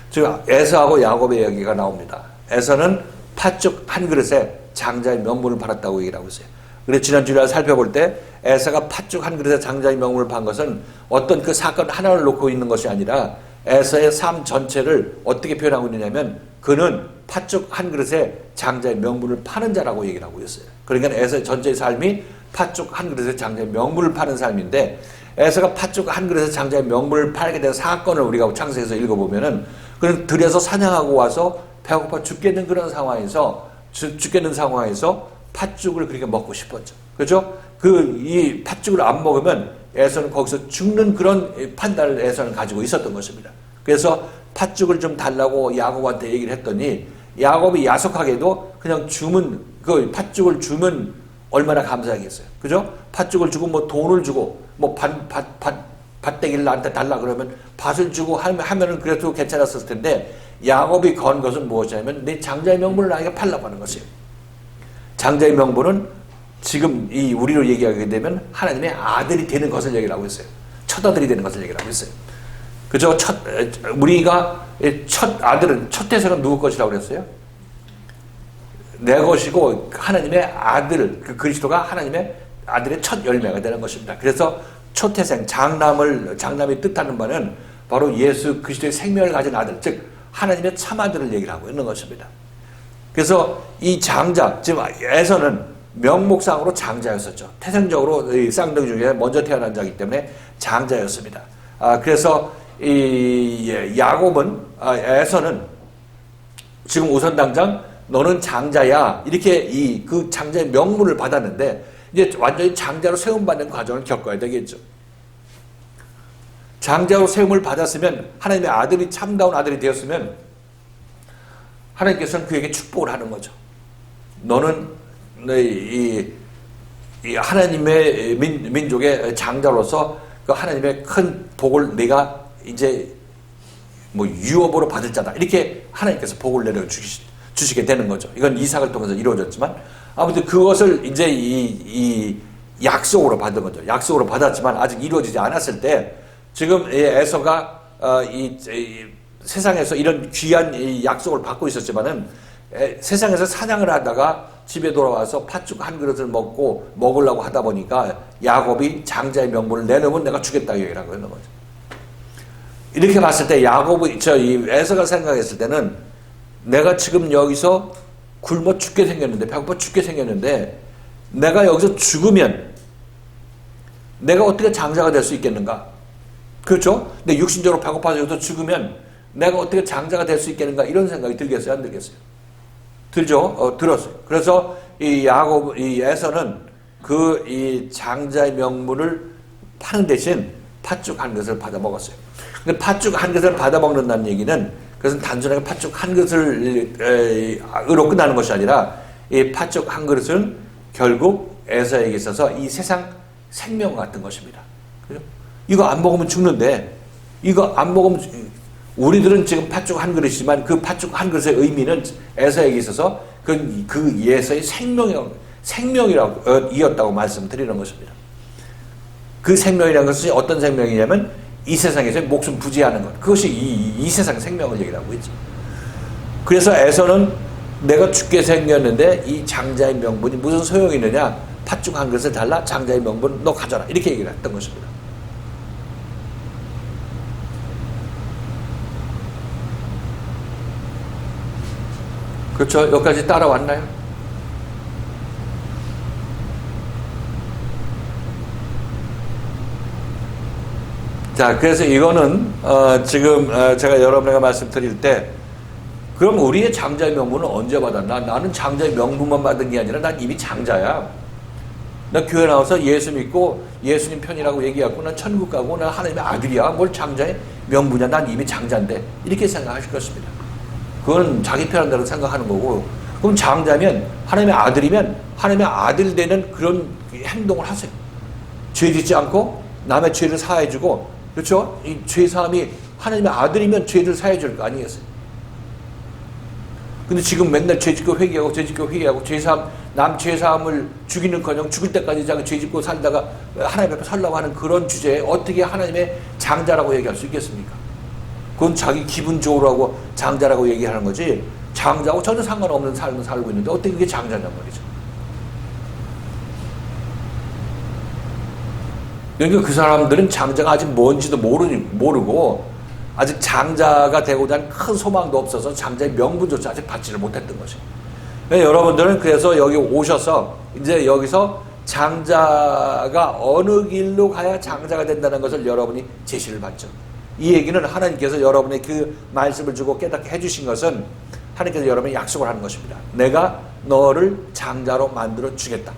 지금 에서하고 야곱의 얘기가 나옵니다. 에서는 팥죽 한 그릇에 장자의 명분을 팔았다고 얘기를 하고 있어요. 그래서 지난 주일에 살펴볼 때 에서가 팥죽 한 그릇에 장자의 명분을 판 것은 어떤 그 사건 하나를 놓고 있는 것이 아니라 에서의 삶 전체를 어떻게 표현하고 있느냐면 그는 팥죽 한 그릇에 장자의 명분을 파는 자라고 얘기를 하고 있어요. 그러니까 에서의 전체의 삶이 팥죽 한 그릇에 장자의 명분을 파는 삶인데 에서가 팥죽 한 그릇에 장자의 명분을 팔게 된 사건을 우리가 창세기에서 읽어보면은 그는 들에서 사냥하고 와서 배고파 죽겠는 그런 상황에서 죽겠는 상황에서 팥죽을 그렇게 먹고 싶었죠. 그렇죠? 이 팥죽을 안 먹으면 에서는 거기서 죽는 그런 판단을 에서는 가지고 있었던 것입니다. 그래서 팥죽을 좀 달라고 야곱한테 얘기를 했더니 야곱이 야속하게도 그냥 주면 그 팥죽을 주면 얼마나 감사하겠어요. 그죠? 팥죽을 주고 뭐 돈을 주고 뭐 밭대기를 나한테 달라 그러면 밭을 주고 하면은 그래도 괜찮았을 텐데 야곱이 건 것은 무엇이냐면 내 장자의 명분을 나에게 팔라고 하는 것이에요. 장자의 명분은 지금 이 우리로 얘기하게 되면 하나님의 아들이 되는 것을 얘기를 하고 있어요. 첫 아들이 되는 것을 얘기를 하고 있어요. 그죠? 우리가 첫 아들은 첫 태생은 누구 것이라고 그랬어요? 내 것이고 하나님의 아들, 그 그리스도가 하나님의 아들의 첫 열매가 되는 것입니다. 그래서 첫 태생, 장남이 뜻하는 바는 바로 예수 그리스도의 생명을 가진 아들, 즉 하나님의 참 아들을 얘기를 하고 있는 것입니다. 그래서 이 장자, 지금 에서는 명목상으로 장자였었죠. 태생적으로 이 쌍둥이 중에 먼저 태어난 자이기 때문에 장자였습니다. 그래서 이 야곱은 에서는 지금 우선 당장 너는 장자야 이렇게 그 장자의 명분을 받았는데 이제 완전히 장자로 세움받는 과정을 겪어야 되겠죠. 장자로 세움을 받았으면 하나님의 아들이 참다운 아들이 되었으면 하나님께서는 그에게 축복을 하는 거죠. 너는 이 하나님의 민족의 장자로서 그 하나님의 큰 복을 내가 이제 뭐 유업으로 받을 자다. 이렇게 하나님께서 복을 내려 주시게 되는 거죠. 이건 이삭을 통해서 이루어졌지만 아무튼 그것을 이제 이 약속으로 받은 거죠. 약속으로 받았지만 아직 이루어지지 않았을 때 지금 에서가 이 세상에서 이런 귀한 이 약속을 받고 있었지만은 세상에서 사냥을 하다가 집에 돌아와서 팥죽 한 그릇을 먹으려고 하다 보니까 야곱이 장자의 명분을 내놓으면 내가 주겠다 얘기를 하고 있는 거죠. 이렇게 봤을 때 이 에서가 생각했을 때는 내가 지금 여기서 굶어 죽게 생겼는데 배고파 죽게 생겼는데 내가 여기서 죽으면 내가 어떻게 장자가 될 수 있겠는가? 그렇죠? 근데 육신적으로 배고파서 여기서 죽으면 내가 어떻게 장자가 될 수 있겠는가? 이런 생각이 들겠어요? 안 들겠어요? 들죠? 들었어요. 그래서 이 에서는 이 장자의 명분을 파는 대신 팥죽 한 그릇을 받아 먹었어요. 근데 팥죽 한 그릇을 받아 먹는다는 얘기는 그것은 단순하게 팥죽 한 그릇으로 끝나는 것이 아니라 이 팥죽 한 그릇은 결국 에서에게 있어서 이 세상 생명 같은 것입니다. 그죠? 이거 안 먹으면 죽는데 이거 안 먹으면 우리들은 지금 팥죽 한 그릇이지만 그 팥죽 한 그릇의 의미는 에서에게 있어서 그 예서의 생명이었다고 말씀드리는 것입니다. 그 생명이라는 것이 어떤 생명이냐면 이 세상에서 목숨 부지하는 것. 그것이 이 세상 생명을 얘기하고 있죠. 그래서 에서는 내가 죽게 생겼는데 이 장자의 명분이 무슨 소용이 있느냐? 팥죽 한 그릇을 달라 장자의 명분 너 가져라. 이렇게 얘기를 했던 것입니다. 그렇죠? 여기까지 따라왔나요? 자, 그래서 이거는 지금 제가 여러분에게 말씀드릴 때 그럼 우리의 장자의 명분은 언제 받았나? 나는 장자의 명분만 받은 게 아니라 난 이미 장자야. 나 교회 나와서 예수 믿고 예수님 편이라고 얘기하고 난 천국 가고 난 하나님의 아들이야. 뭘 장자의 명분이야. 난 이미 장자인데. 이렇게 생각하실 것입니다. 그건 자기 편한 대로 생각하는 거고 그럼 장자면 하나님의 아들이면 하나님의 아들 되는 그런 행동을 하세요. 죄 짓지 않고 남의 죄를 사해주고 그렇죠? 이 죄사함이 하나님의 아들이면 죄를 사해줄 거 아니겠어요? 근데 지금 맨날 죄짓고 회개하고 남 죄사함을 죽이는커녕 죽을 때까지 자기 죄짓고 살다가 하나님 앞에 살라고 하는 그런 주제에 어떻게 하나님의 장자라고 얘기할 수 있겠습니까? 그건 자기 기분 좋으라고 장자라고 얘기하는 거지, 장자하고 전혀 상관없는 삶을 살고 있는데 어떻게 그게 장자냔 말이죠. 그러니까 그 사람들은 장자가 아직 뭔지도 모르고 아직 장자가 되고자 하는 큰 소망도 없어서 장자의 명분조차 아직 받지를 못했던 것이에요. 여러분들은 그래서 여기 오셔서 이제 여기서 장자가 어느 길로 가야 장자가 된다는 것을 여러분이 제시를 받죠. 이 얘기는 하나님께서 여러분의 그 말씀을 주고 깨닫게 해주신 것은 하나님께서 여러분이 약속을 하는 것입니다. 내가 너를 장자로 만들어 주겠다.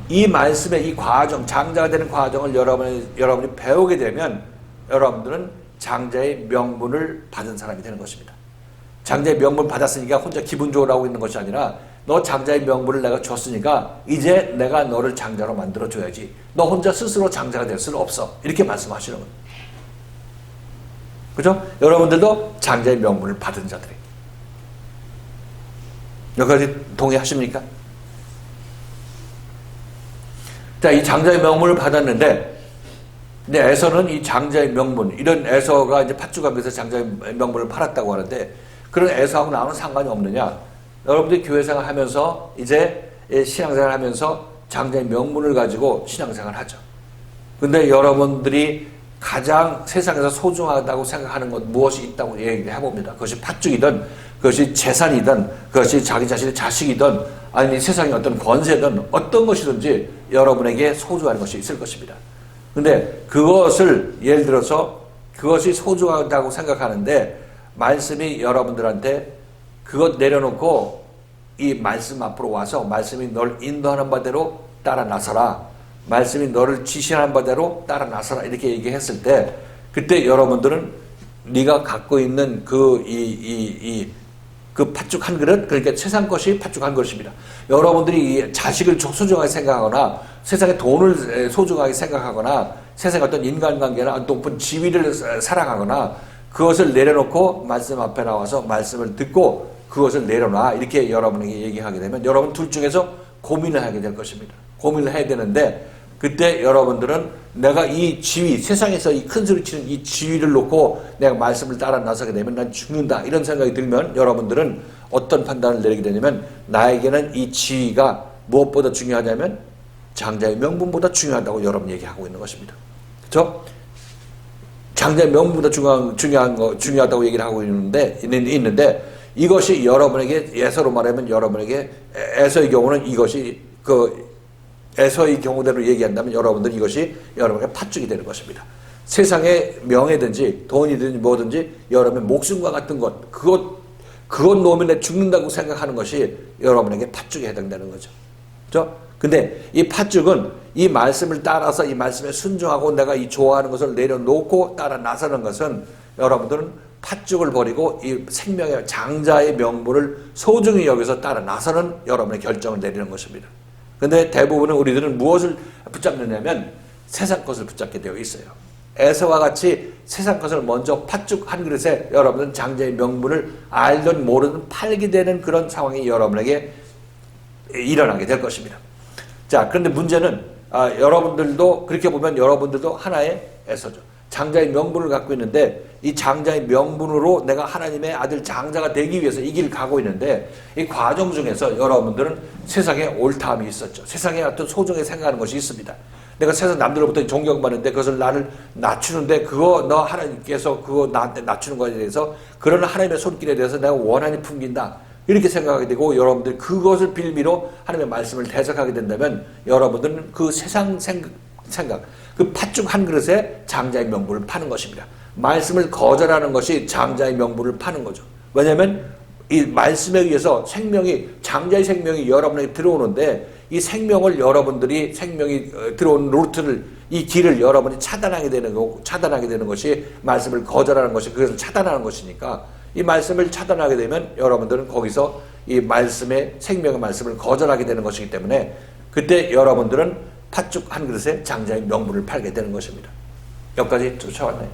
이 말씀의 이 과정, 장자가 되는 과정을 여러분이 배우게 되면 여러분들은 장자의 명분을 받은 사람이 되는 것입니다. 장자의 명분을 받았으니까 혼자 기분 좋으라고 있는 것이 아니라 너 장자의 명분을 내가 줬으니까 이제 내가 너를 장자로 만들어줘야지. 너 혼자 스스로 장자가 될 수는 없어. 이렇게 말씀하시는 거예요. 그죠? 여러분들도 장자의 명분을 받은 자들이에요. 여기까지 동의하십니까? 자, 이 장자의 명분을 받았는데, 근데 에서는 이 장자의 명분, 이런 에서가 이제 팥죽하면서 장자의 명분을 팔았다고 하는데, 그런 에서하고 나는 상관이 없느냐? 여러분들이 교회생활 하면서, 이제 신앙생활 하면서 장자의 명분을 가지고 신앙생활 하죠. 근데 여러분들이 가장 세상에서 소중하다고 생각하는 것 무엇이 있다고 얘기를 해봅니다. 그것이 팥죽이든, 그것이 재산이든, 그것이 자기 자신의 자식이든, 아니 세상의 어떤 권세든, 어떤 것이든지 여러분에게 소중한 것이 있을 것입니다. 근데 그것을 예를 들어서 그것이 소중하다고 생각하는데 말씀이 여러분들한테 그것 내려놓고 이 말씀 앞으로 와서 말씀이 널 인도하는 바대로 따라 나서라. 말씀이 너를 지시하는 바대로 따라 나서라. 이렇게 얘기했을 때 그때 여러분들은 네가 갖고 있는 그 팥죽 한 그릇, 그러니까 세상 것이 팥죽 한 그릇입니다. 여러분들이 자식을 소중하게 생각하거나 세상의 돈을 소중하게 생각하거나 세상의 어떤 인간관계나 높은 지위를 사랑하거나 그것을 내려놓고 말씀 앞에 나와서 말씀을 듣고 그것을 내려놔. 이렇게 여러분에게 얘기하게 되면 여러분 둘 중에서 고민을 하게 될 것입니다. 고민을 해야 되는데 그때 여러분들은 내가 이 지위, 세상에서 이 큰 소리 치는 이 지위를 놓고 내가 말씀을 따라 나서게 되면 난 죽는다. 이런 생각이 들면 여러분들은 어떤 판단을 내리게 되냐면 나에게는 이 지위가 무엇보다 중요하냐면 장자의 명분보다 중요하다고 얘기하고 있는 것입니다. 그렇죠? 장자의 명분보다 중요하다고 얘기를 하고 있는데 이것이 여러분에게 에서로 말하면 여러분에게 에서의 경우는 이것이 에서의 경우대로 얘기한다면 여러분들 이것이 여러분에게 팥죽이 되는 것입니다. 세상의 명예든지 돈이든지 뭐든지 여러분의 목숨과 같은 것 그것 놓으면 내 죽는다고 생각하는 것이 여러분에게 팥죽에 해당되는 거죠. 그렇죠? 근데 이 팥죽은 이 말씀을 따라서 이 말씀에 순종하고 내가 이 좋아하는 것을 내려놓고 따라 나서는 것은 여러분들은 팥죽을 버리고 이 생명의 장자의 명분을 소중히 여기서 따라 나서는 여러분의 결정을 내리는 것입니다. 근데 대부분은 우리들은 무엇을 붙잡느냐면 세상 것을 붙잡게 되어 있어요. 에서와 같이 세상 것을 먼저 팥죽 한 그릇에 여러분은 장자의 명분을 알든 모르든 팔게 되는 그런 상황이 여러분에게 일어나게 될 것입니다. 자, 그런데 문제는 여러분들도 그렇게 보면 여러분들도 하나의 에서죠. 장자의 명분을 갖고 있는데 이 장자의 명분으로 내가 하나님의 아들 장자가 되기 위해서 이 길을 가고 있는데 이 과정 중에서 여러분들은 세상에 옳다함이 있었죠. 세상에 어떤 소중하게 생각하는 것이 있습니다. 내가 세상 남들로부터 존경받는데 그것을 나를 낮추는데 너 하나님께서 그거 나한테 낮추는 것에 대해서 그런 하나님의 손길에 대해서 내가 원한이 풍긴다. 이렇게 생각하게 되고 여러분들 그것을 빌미로 하나님의 말씀을 대적하게 된다면 여러분들은 그 세상 생각 그 팥죽 한 그릇에 장자의 명분을 파는 것입니다. 말씀을 거절하는 것이 장자의 명분을 파는 거죠. 왜냐하면 이 말씀에 의해서 장자의 생명이 여러분에게 들어오는데 이 생명을 여러분들이 생명이 들어오는 루트를 이 길을 여러분이 차단하게 되는 것이 말씀을 거절하는 것이 그것을 차단하는 것이니까 이 말씀을 차단하게 되면 여러분들은 거기서 이 생명의 말씀을 거절하게 되는 것이기 때문에 그때 여러분들은 팥죽 한 그릇에 장자의 명분을 팔게 되는 것입니다. 여기까지 쫓아왔나요?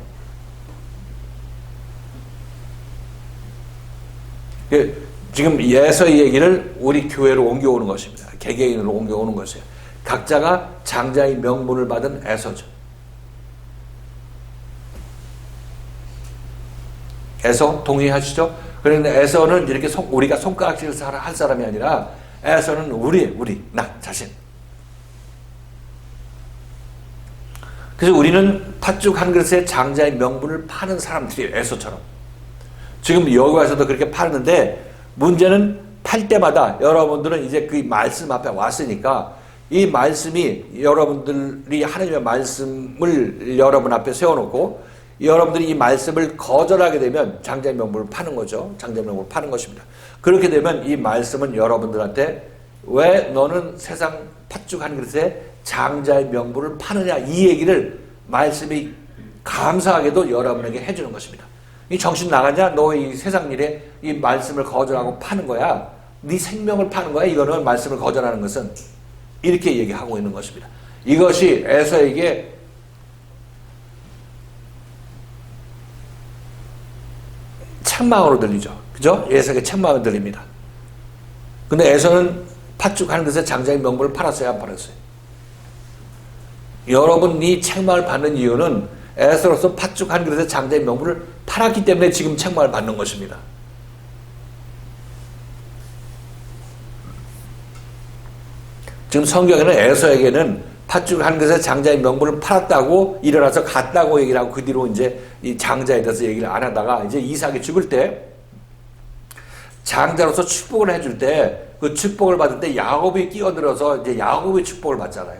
지금 예서의 얘기를 우리 교회로 옮겨오는 것입니다. 개개인으로 옮겨오는 것이에요. 각자가 장자의 명분을 받은 에서죠. 에서 동의하시죠? 그런데 에서는 이렇게 우리가 손가락질을 할 사람이 아니라 에서는 나 자신. 그래서 우리는 팥죽 한 그릇에 장자의 명분을 파는 사람들이에요. 에서처럼. 지금 여기 와서도 그렇게 파는데 문제는 팔 때마다 여러분들은 이제 그 말씀 앞에 왔으니까 이 말씀이 여러분들이 하나님의 말씀을 여러분 앞에 세워놓고 여러분들이 이 말씀을 거절하게 되면 장자의 명분을 파는 거죠. 장자의 명분을 파는 것입니다. 그렇게 되면 이 말씀은 여러분들한테 왜 너는 세상 팥죽 한 그릇에 장자의 명분을 파느냐 이 얘기를 말씀이 감사하게도 여러분에게 해주는 것입니다. 이 정신 나가냐? 너 이 세상 일에 이 말씀을 거절하고 파는 거야. 네 생명을 파는 거야. 이거는 말씀을 거절하는 것은 이렇게 얘기하고 있는 것입니다. 이것이 에서에게 책망으로 들리죠. 그죠? 에서에게 책망으로 들립니다. 근데 에서는 팥죽 한 그릇에 장자의 명분을 팔았어요? 안 팔았어요? 여러분이 책망을 받는 이유는 에서로서 팥죽 한 그릇에 장자의 명분을 팔았기 때문에 지금 책망을 받는 것입니다. 지금 성경에는 에서에게는 팥죽 한 그릇에 장자의 명분을 팔았다고 일어나서 갔다고 얘기를 하고 그 뒤로 이제 이 장자에 대해서 얘기를 안 하다가 이제 이삭이 죽을 때 장자로서 축복을 해줄 때 그 축복을 받을 때 야곱이 끼어들어서 이제 야곱의 축복을 받잖아요.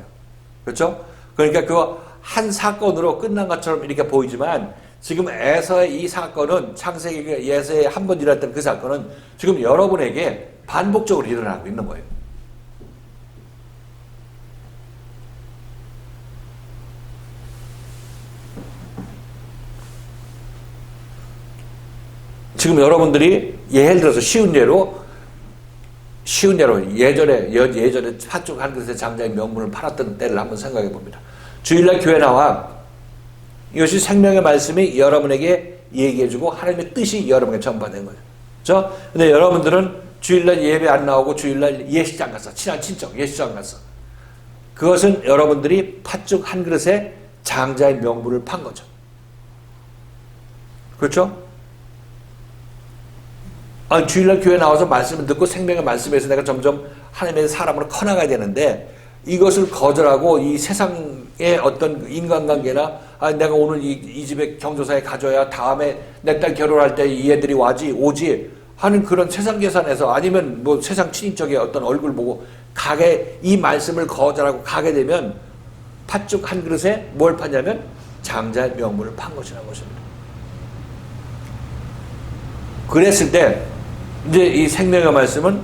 그렇죠? 그러니까 그 한 사건으로 끝난 것처럼 이렇게 보이지만 지금 에서의 이 사건은 창세기 에서의 한 번 일어났던 그 사건은 지금 여러분에게 반복적으로 일어나고 있는 거예요. 지금 여러분들이 예를 들어서 쉬운 예로 예전에 팥죽 한 그릇에 장자의 명분을 팔았던 때를 한번 생각해 봅니다. 주일날 교회 나와 이것이 생명의 말씀이 여러분에게 얘기해주고 하나님의 뜻이 여러분에게 전파된 거예요. 그렇죠? 근데 여러분들은 주일날 예배 안 나오고 주일날 예식장 갔어. 친한 친척 예식장 갔어. 그것은 여러분들이 팥죽 한 그릇에 장자의 명분을 판 거죠. 그렇죠? 주일날 교회 나와서 말씀을 듣고 생명의 말씀에서 내가 점점 하나님의 사람으로 커나가야 되는데 이것을 거절하고 이 세상의 어떤 인간관계나 내가 오늘 이 집에 경조사에 가져야 다음에 내 딸 결혼할 때 이 애들이 오지 하는 그런 세상 계산에서 아니면 뭐 세상 친인척의 어떤 얼굴 보고 이 말씀을 거절하고 가게 되면 팥죽 한 그릇에 뭘 파냐면 장자의 명분을 판 것이라는 것입니다. 그랬을 때 이제 이 생명의 말씀은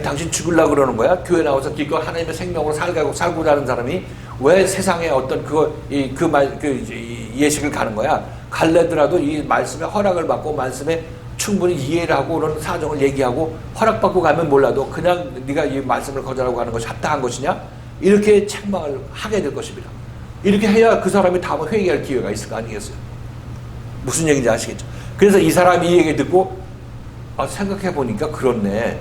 당신 죽으려고 그러는 거야? 교회 나와서 기껏 하나님의 생명으로 살고자 하는 사람이 왜 세상에 어떤 예식을 가는 거야? 갈래더라도 이 말씀의 허락을 받고 말씀에 충분히 이해를 하고 그런 사정을 얘기하고 허락받고 가면 몰라도 그냥 네가 이 말씀을 거절하고 가는 것이 합당한 것이냐? 이렇게 책망을 하게 될 것입니다. 이렇게 해야 그 사람이 다음에 회개할 기회가 있을 거 아니겠어요? 무슨 얘기인지 아시겠죠? 그래서 이 사람이 이 얘기 듣고 생각해보니까 그렇네.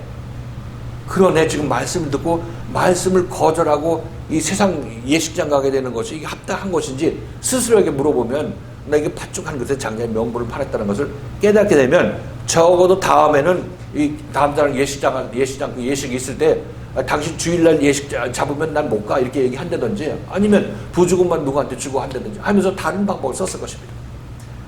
지금 말씀을 듣고 말씀을 거절하고 이 세상 예식장 가게 되는 것이 이게 합당한 것인지 스스로에게 물어보면 나 이게 팥죽 한 그릇에 장자의 명분을 팔았다는 것을 깨닫게 되면 적어도 다음에는 이 다음 달 예식장 그 예식이 있을 때 당신 주일날 예식 잡으면 난 못 가 이렇게 얘기한다든지 아니면 부주금만 누구한테 주고 한다든지 하면서 다른 방법을 썼을 것입니다.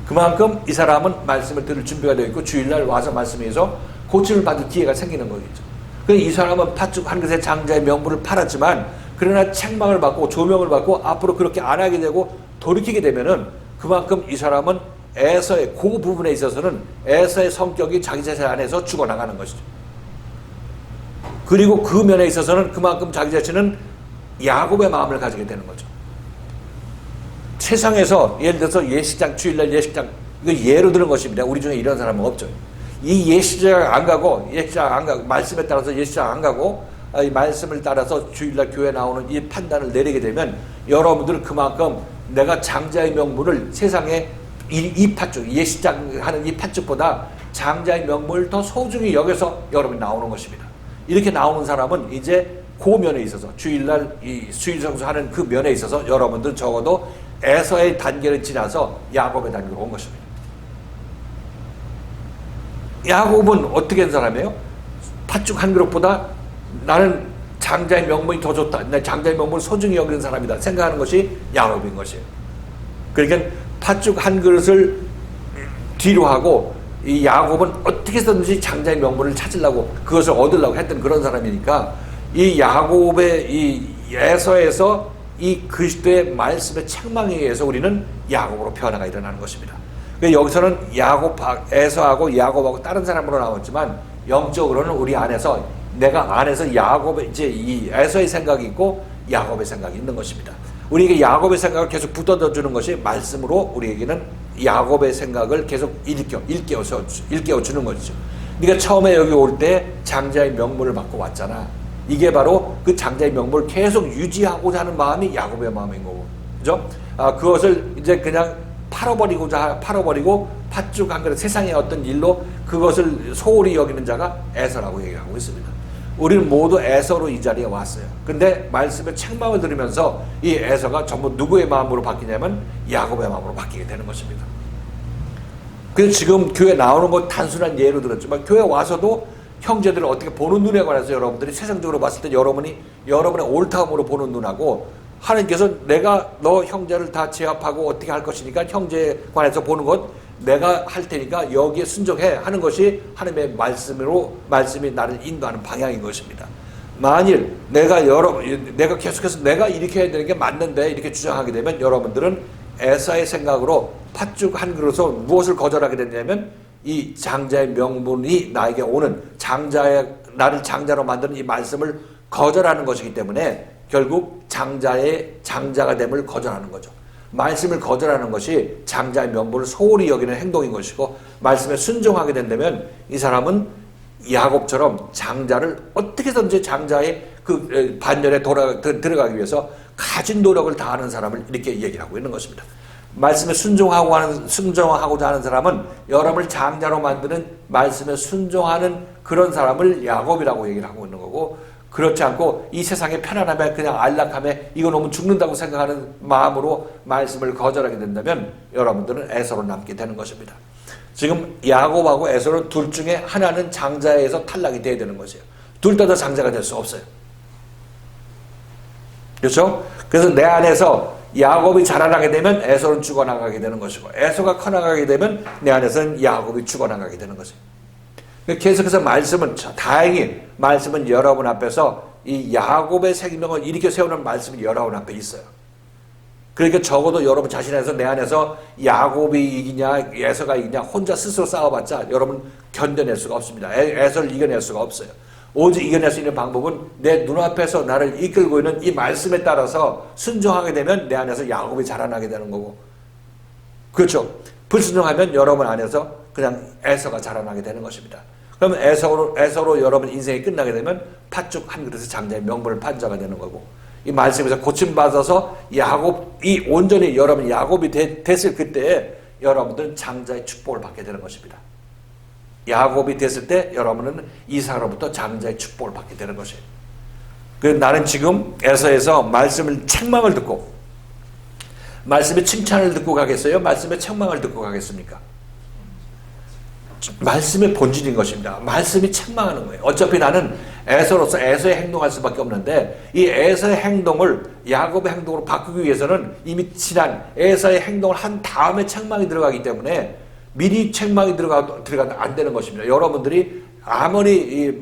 그만큼 이 사람은 말씀을 들을 준비가 되어 있고 주일날 와서 말씀에서 고침을 받을 기회가 생기는 거겠죠. 이 사람은 팥죽 한 그릇에 장자의 명분을 팔았지만 그러나 책망을 받고 조명을 받고 앞으로 그렇게 안 하게 되고 돌이키게 되면은 그만큼 이 사람은 에서의 그 부분에 있어서는 에서의 성격이 자기 자신 안에서 죽어나가는 것이죠. 그리고 그 면에 있어서는 그만큼 자기 자신은 야곱의 마음을 가지게 되는 거죠. 세상에서 예를 들어서 예식장 주일날 예식장 이거 예로 드는 것입니다. 우리 중에 이런 사람은 없죠. 이 예식장 안 가고 말씀에 따라서 예식장 안 가고 이 말씀을 따라서 주일날 교회 나오는 이 판단을 내리게 되면 여러분들은 그만큼 내가 장자의 명분을 세상에 이 팥죽 예식장 하는 이 팥죽보다 장자의 명분을 더 소중히 여겨서 여러분이 나오는 것입니다. 이렇게 나오는 사람은 이제 그 면에 있어서 주일날 이 수일성수하는 그 면에 있어서 여러분들은 적어도 에서의 단계를 지나서 야곱의 단계로 온 것입니다. 야곱은 어떻게 된 사람이에요? 팥죽 한 그릇보다 나는 장자의 명분이 더 좋다. 내 장자의 명분을 소중히 여기는 사람이다. 생각하는 것이 야곱인 것이에요. 그러니까 팥죽 한 그릇을 뒤로 하고 이 야곱은 어떻게 해서든지 장자의 명분을 찾으려고 그것을 얻으려고 했던 그런 사람이니까 이 야곱의 이 에서에서 이 그리스도의 말씀의 책망에 의해서 우리는 야곱으로 변화가 일어나는 것입니다. 여기서는 에서하고 야곱하고 다른 사람으로 나왔지만 영적으로는 우리 안에서 내가 안에서 야곱의 이제 이 에서의 생각이 있고 야곱의 생각이 있는 것입니다. 우리에게 야곱의 생각을 계속 붙어져 주는 것이 말씀으로 우리에게는 야곱의 생각을 계속 일깨워 주는 것이죠. 네가 처음에 여기 올 때 장자의 명분을 받고 왔잖아. 이게 바로 그 장자의 명분을 계속 유지하고자 하는 마음이 야곱의 마음인 거고, 그죠? 그것을 이제 그냥 팔아버리고 팥죽 한 그릇 세상의 어떤 일로 그것을 소홀히 여기는 자가 에서라고 얘기하고 있습니다. 우리는 모두 에서로 이 자리에 왔어요. 근데 말씀의 책망을 들으면서 이 에서가 전부 누구의 마음으로 바뀌냐면 야곱의 마음으로 바뀌게 되는 것입니다. 그래서 지금 교회 나오는 거 단순한 예로 들었지만 교회 와서도 형제들을 어떻게 보는 눈에 관해서 여러분들이 세상적으로 봤을 때 여러분의 옳다움으로 보는 눈하고 하나님께서 내가 너 형제를 다 제압하고 어떻게 할 것이니까 형제에 관해서 보는 것 내가 할 테니까 여기에 순종해 하는 것이 하나님의 말씀이 나를 인도하는 방향인 것입니다. 만일 내가 계속해서 내가 이렇게 해야 되는 게 맞는데 이렇게 주장하게 되면 여러분들은 에사의 생각으로 팥죽 한 그릇으로 무엇을 거절하게 되냐면 이 장자의 명분이 나에게 오는 나를 장자로 만드는 이 말씀을 거절하는 것이기 때문에 결국 장자가 됨을 거절하는 거죠. 말씀을 거절하는 것이 장자의 명분을 소홀히 여기는 행동인 것이고 말씀에 순종하게 된다면 이 사람은 야곱처럼 장자를 어떻게 해서든지 장자의 그 반열에 들어가기 위해서 가진 노력을 다하는 사람을 이렇게 얘기를 하고 있는 것입니다. 말씀에 순종하고자 하는 사람은 여러분을 장자로 만드는 말씀에 순종하는 그런 사람을 야곱이라고 얘기를 하고 있는 거고, 그렇지 않고 이 세상의 편안함에 그냥 안락함에 이거 너무 죽는다고 생각하는 마음으로 말씀을 거절하게 된다면 여러분들은 에서로 남게 되는 것입니다. 지금 야곱하고 에서는 둘 중에 하나는 장자에서 탈락이 돼야 되는 것이에요. 둘 다 장자가 될 수 없어요. 그렇죠? 그래서 내 안에서 야곱이 자라나게 되면 에서는 죽어나가게 되는 것이고 에서가 커나가게 되면 내 안에서는 야곱이 죽어나가게 되는 것이에요. 계속해서 다행히 말씀은 여러분 앞에서 이 야곱의 생명을 일으켜 세우는 말씀이 여러분 앞에 있어요. 그러니까 적어도 여러분 자신에서 내 안에서 야곱이 이기냐 에서가 이기냐 혼자 스스로 싸워봤자 여러분 견뎌낼 수가 없습니다. 에서를 이겨낼 수가 없어요. 오직 이겨낼 수 있는 방법은 내 눈앞에서 나를 이끌고 있는 이 말씀에 따라서 순종하게 되면 내 안에서 야곱이 자라나게 되는 거고, 그렇죠? 불순종하면 여러분 안에서 그냥 에서가 자라나게 되는 것입니다. 그러면 에서로 여러분 인생이 끝나게 되면 팥죽 한 그릇에 장자의 명분을 판자가 되는 거고, 이 말씀에서 고침받아서 야곱이 온전히 여러분 야곱이 됐을 그때에 여러분들은 장자의 축복을 받게 되는 것입니다. 야곱이 됐을 때 여러분은 이삭으로부터 장자의 축복을 받게 되는 것이에요. 그래서 나는 지금 에서에서 말씀을 책망을 듣고 말씀의 칭찬을 듣고 가겠어요? 말씀의 책망을 듣고 가겠습니까? 말씀의 본질인 것입니다. 말씀이 책망하는 거예요. 어차피 나는 에서로서 에서의 행동할 수밖에 없는데 이 에서의 행동을 야곱의 행동으로 바꾸기 위해서는 이미 지난 에서의 행동을 한 다음에 책망이 들어가기 때문에 미리 책망이 들어가면 안 되는 것입니다. 여러분들이 아무리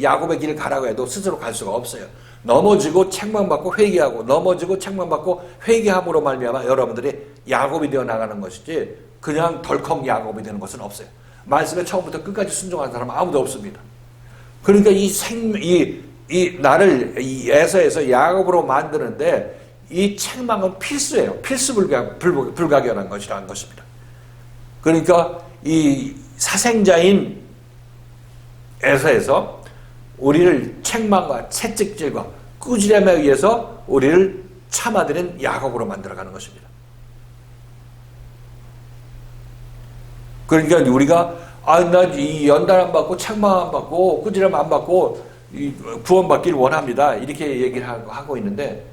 야곱의 길을 가라고 해도 스스로 갈 수가 없어요. 넘어지고 책망받고 회개하고 넘어지고 책망받고 회개함으로 말미암아 여러분들이 야곱이 되어 나가는 것이지 그냥 덜컥 야곱이 되는 것은 없어요. 말씀에 처음부터 끝까지 순종하는 사람은 아무도 없습니다. 그러니까 나를 이 에서에서 야곱으로 만드는데 이 책망은 필수예요. 필수 불가결한 것이라는 것입니다. 그러니까 이 사생자인 에서에서 우리를 책망과 채찍질과 꾸지람에 의해서 우리를 참아들인 야곱으로 만들어가는 것입니다. 그러니까 우리가 나 이 연단 안 받고 책망 안 받고 꾸지람 안 받고 구원받기를 원합니다. 이렇게 얘기를 하고 있는데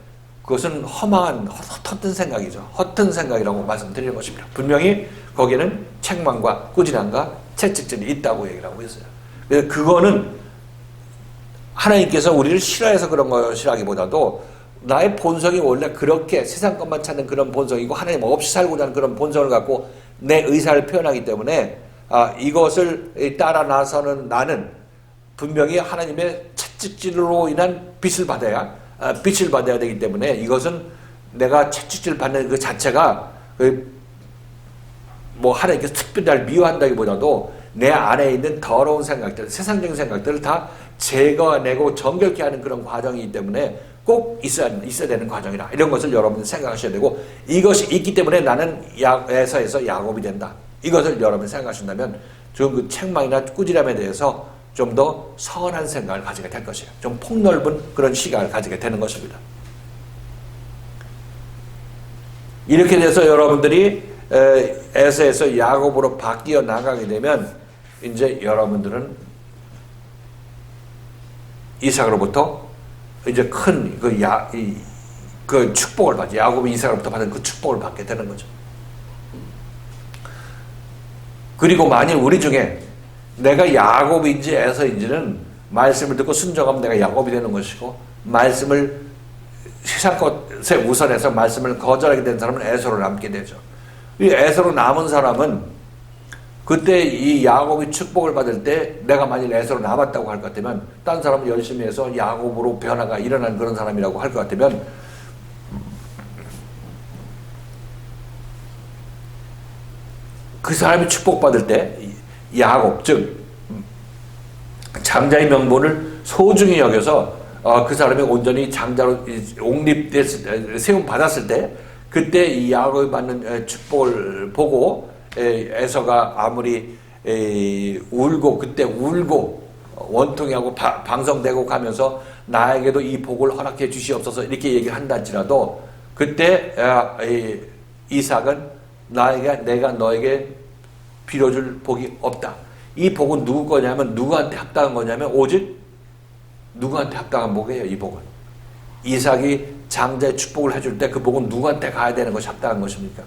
그것은 헛된 생각이죠. 헛된 생각이라고 말씀드리는 것입니다. 분명히 거기에는 책망과 꾸지람과 채찍질이 있다고 얘기를 하고 있어요. 그래서 그거는 하나님께서 우리를 싫어해서 그런 것이라기보다도 나의 본성이 원래 그렇게 세상 것만 찾는 그런 본성이고 하나님 없이 살고자 하는 그런 본성을 갖고 내 의사를 표현하기 때문에 이것을 따라 나서는 나는 분명히 하나님의 채찍질로 인한 빛을 받아야 되기 때문에 이것은 내가 채찍질 받는 그 자체가 뭐 하나님께서 특별히 날 미워한다기보다도 내 안에 있는 더러운 생각들, 세상적인 생각들을 다 제거해내고 정결케 하는 그런 과정이기 때문에 꼭 있어야 되는 과정이라 이런 것을 여러분 생각하셔야 되고 이것이 있기 때문에 나는 에서에서 야곱이 된다. 이것을 여러분 생각하신다면 지금 그 책망이나 꾸지람에 대해서 좀 더 선한 생각을 가지게 될 것이에요. 좀 폭넓은 그런 시각을 가지게 되는 것입니다. 이렇게 돼서 여러분들이 에서에서 야곱으로 바뀌어 나가게 되면 이제 여러분들은 이삭으로부터 이제 큰 그 축복을 받죠. 야곱이 이삭으로부터 받은 그 축복을 받게 되는 거죠. 그리고 만일 우리 중에 내가 야곱인지 에서인지는 말씀을 듣고 순종하면 내가 야곱이 되는 것이고 말씀을 세상 것에 우선해서 말씀을 거절하게 된 사람은 에서로 남게 되죠. 이 에서로 남은 사람은 그때 이 야곱이 축복을 받을 때 내가 만일 에서로 남았다고 할 것 같으면 딴 사람은 열심히 해서 야곱으로 변화가 일어난 그런 사람이라고 할 것 같으면 그 사람이 축복받을 때 야곱 즉 장자의 명분을 소중히 여겨서 그 사람이 온전히 장자로 세움 받았을 때 그때 이 야곱이 받는 축복을 보고 에서가 아무리 울고 그때 울고 원통하고 방성되고 가면서 나에게도 이 복을 허락해 주시옵소서 이렇게 얘기를 한다 할지라도 그때 이삭은 내가 너에게 빌어줄 복이 없다. 이 복은 누구 거냐면 누구한테 합당한 거냐면 오직 누구한테 합당한 복이에요. 이 복은 이삭이 장자의 축복을 해줄 때 그 복은 누구한테 가야 되는 것이 합당한 것입니까?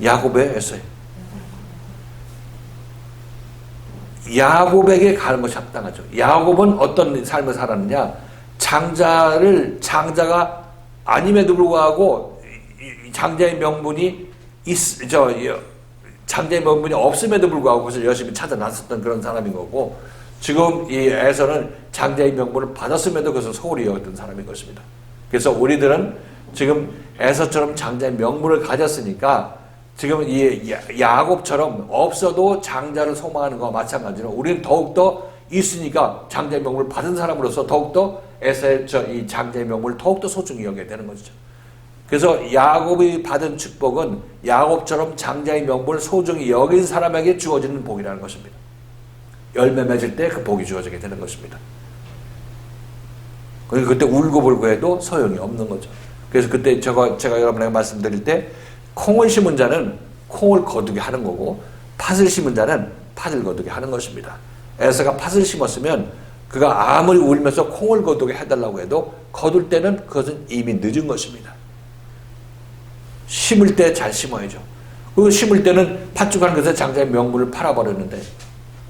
야곱의 에서예요. 야곱에게 가는 것이 합당하죠. 야곱은 어떤 삶을 살았느냐? 장자가 아님에도 불구하고 장자의 명분이 장자의 명분이 없음에도 불구하고 그것을 열심히 찾아 나섰던 그런 사람인 거고 지금 이 에서는 장자의 명분을 받았음에도 그것을 소홀히 여겼던 사람인 것입니다. 그래서 우리들은 지금 에서처럼 장자의 명분을 가졌으니까 지금 이 야곱처럼 없어도 장자를 소망하는 것과 마찬가지로 우리는 더욱더 있으니까 장자의 명분을 받은 사람으로서 더욱더 에서의 이 장자의 명분을 더욱더 소중히 여겨야 되는 것이죠. 그래서 야곱이 받은 축복은 야곱처럼 장자의 명분을 소중히 여긴 사람에게 주어지는 복이라는 것입니다. 열매 맺을 때 그 복이 주어지게 되는 것입니다. 그때 울고불고 해도 소용이 없는 거죠. 그래서 그때 제가 여러분에게 말씀드릴 때 콩을 심은 자는 콩을 거두게 하는 거고 팥을 심은 자는 팥을 거두게 하는 것입니다. 에서가 팥을 심었으면 그가 아무리 울면서 콩을 거두게 해달라고 해도 거둘 때는 그것은 이미 늦은 것입니다. 심을 때 잘 심어야죠. 그 심을 때는 팥죽한 것에 장자의 명분을 팔아버렸는데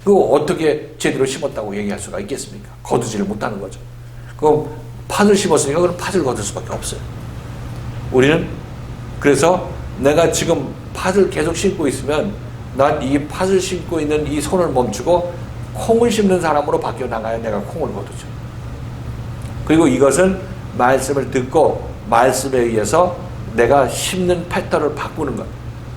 그거 어떻게 제대로 심었다고 얘기할 수가 있겠습니까? 거두지를 못하는 거죠. 그럼 팥을 심었으니까 그럼 팥을 거둘 수밖에 없어요. 우리는 그래서 내가 지금 팥을 계속 심고 있으면 난 이 팥을 심고 있는 이 손을 멈추고 콩을 심는 사람으로 바뀌어 나가야 내가 콩을 거두죠. 그리고 이것은 말씀을 듣고 말씀에 의해서 내가 심는 패턴을 바꾸는 것.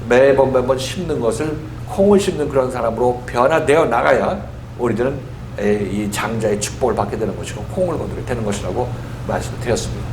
매번 심는 것을 콩을 심는 그런 사람으로 변화되어 나가야 우리들은 이 장자의 축복을 받게 되는 것이고 콩을 거두게 되는 것이라고 말씀드렸습니다.